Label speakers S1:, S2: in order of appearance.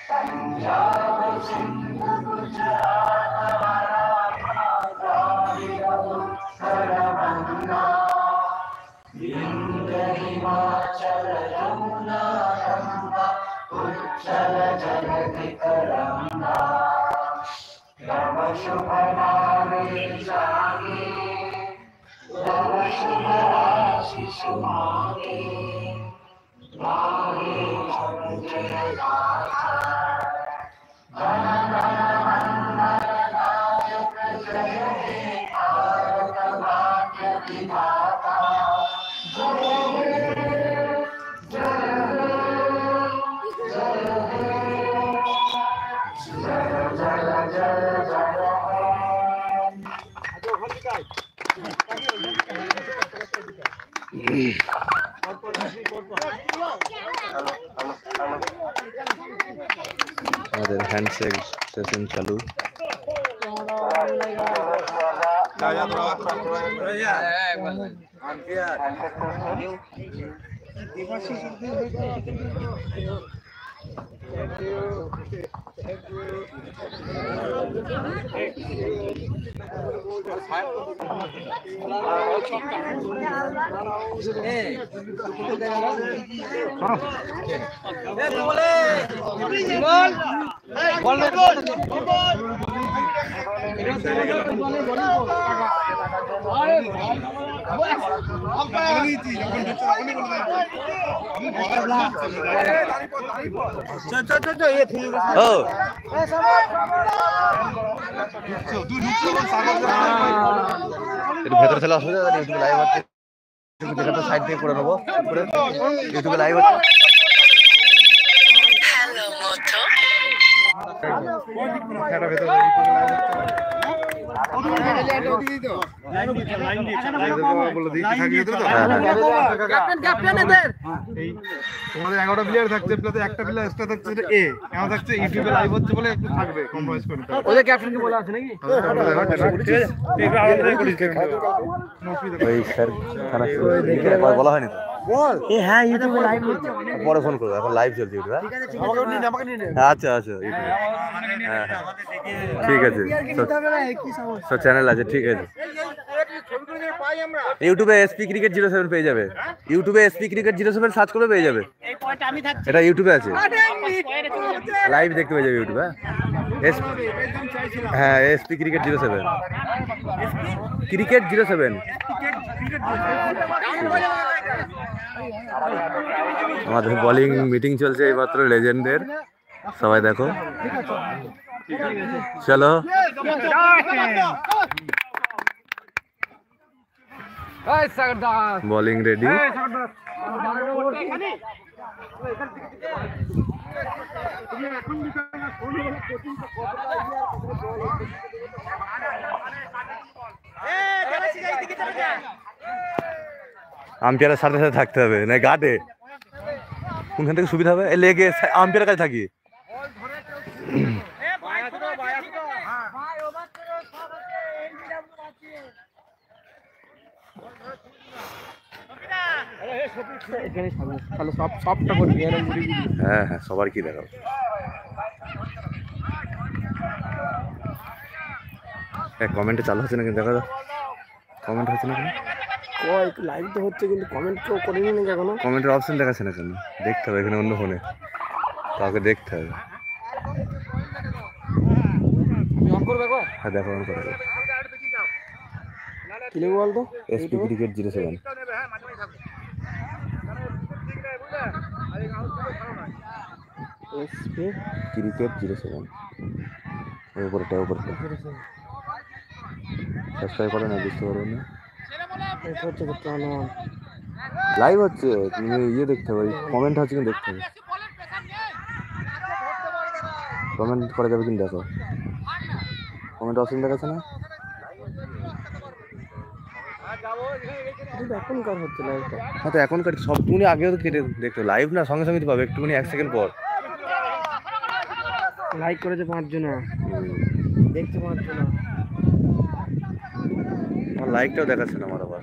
S1: पंजाब सिंध गुजरात मराठा गंगा विंध्य हिमाचल यमुना गंगा उच्चल जलधि तरंगा तव शुभ नामे जागे तव शुभ आशीष मांगे मांगे जग जयगाथा गण गण मंगल नायक जय हे भारत भाग्य विधाता जय हे जय हे जय हे जय जय जय जय
S2: আমাদের হ্যান্ডশেক সেশন চালু। একটু ভেতরে চলে আসবে, ইউটিউবে লাইভ হচ্ছে, সাইড থেকে করে নেবো, ইউটিউবে লাইভ হচ্ছে।
S3: তোমাদের 11টা প্লেয়ার থাকছে, প্লাস একটা প্লেয়ার এক্সট্রা থাকছে, এ এমন থাকছে ইউটিউবে লাইভ হচ্ছে বলে একটু থাকবে কম্প্রোমাইজ করতে।
S4: ওদের ক্যাপ্টেনকে বলা আছে নাকি?
S2: ওই স্যার খারাপ বলা হয়নি তো।
S4: হ্যাঁ ইউটিউবে লাইভ হচ্ছে,
S2: পরে ফোন করবো, এখন লাইভ চলছে ইউটিউবে। আচ্ছা আচ্ছা, হ্যাঁ হ্যাঁ ঠিক আছে, সব চ্যানেল আছে, ঠিক আছে। ইউটিউবে এসপি ক্রিকেট 07 পেয়ে যাবে, ইউটিউবে এসপি ক্রিকেট 07 সার্চ করে পেয়ে যাবে, এটা ইউটিউবে আছে, লাইভ দেখতে পেয়ে যাবে ইউটিউবে। হ্যাঁ এসপি ক্রিকেট 07, ক্রিকেট 07। আমাদের বোলিং মিটিং চলছে এইমাত্র লেজেন্ডের, সবাই দেখো, চলো বোলিং রেডি। আম্পায়ারের সাথে সাথে থাকতে হবে, না গাটে কোনখান থেকে সুবিধা হবে, লেগে আম্পায়ারের কাছে থাকি। হ্যাঁ হ্যাঁ সবার কি দেখাবো, কমেন্টে চালু হচ্ছে না কিন্তু, দেখা কমেন্ট হচ্ছে না কেন?
S4: লাইভ তো হচ্ছে কিন্তু কমেন্ট কেউ করেনি নাকি এখনো?
S2: কমেন্টের অপশন দেখাচ্ছে না কেন? দেখতে হবে এখানে, অন্য ফোনে কাউকে দেখতে হবে। হ্যাঁ দেখো অন করে,
S4: কি লিখবো বলতো?
S2: এসপি ক্রিকেট 07,
S4: এসপি
S2: ক্রিকেট 07, উপরটা উপরটা সাবস্ক্রাইব করে না, বুঝতে পারবেন না। লাইভ হচ্ছে, তুমি ইয়ে দেখতে হবে, কমেন্ট হচ্ছে কিন্তু দেখতে হবে, কমেন্ট করা যাবে কিন্তু, দেখো কমেন্ট অপশন দেখাচ্ছে না।
S4: এখনকার হচ্ছে লাইভটা,
S2: হ্যাঁ তো এখনকার সব, তুমি আগেও তো কেটে দেখতে, লাইভ না সঙ্গে সঙ্গে পাবে, একটুখানি 1 সেকেন্ড পর।
S4: লাইক করেছে 5 জন, দেখতে 5 জন,
S2: আমার লাইকটাও দেখাচ্ছে না আমার আবার।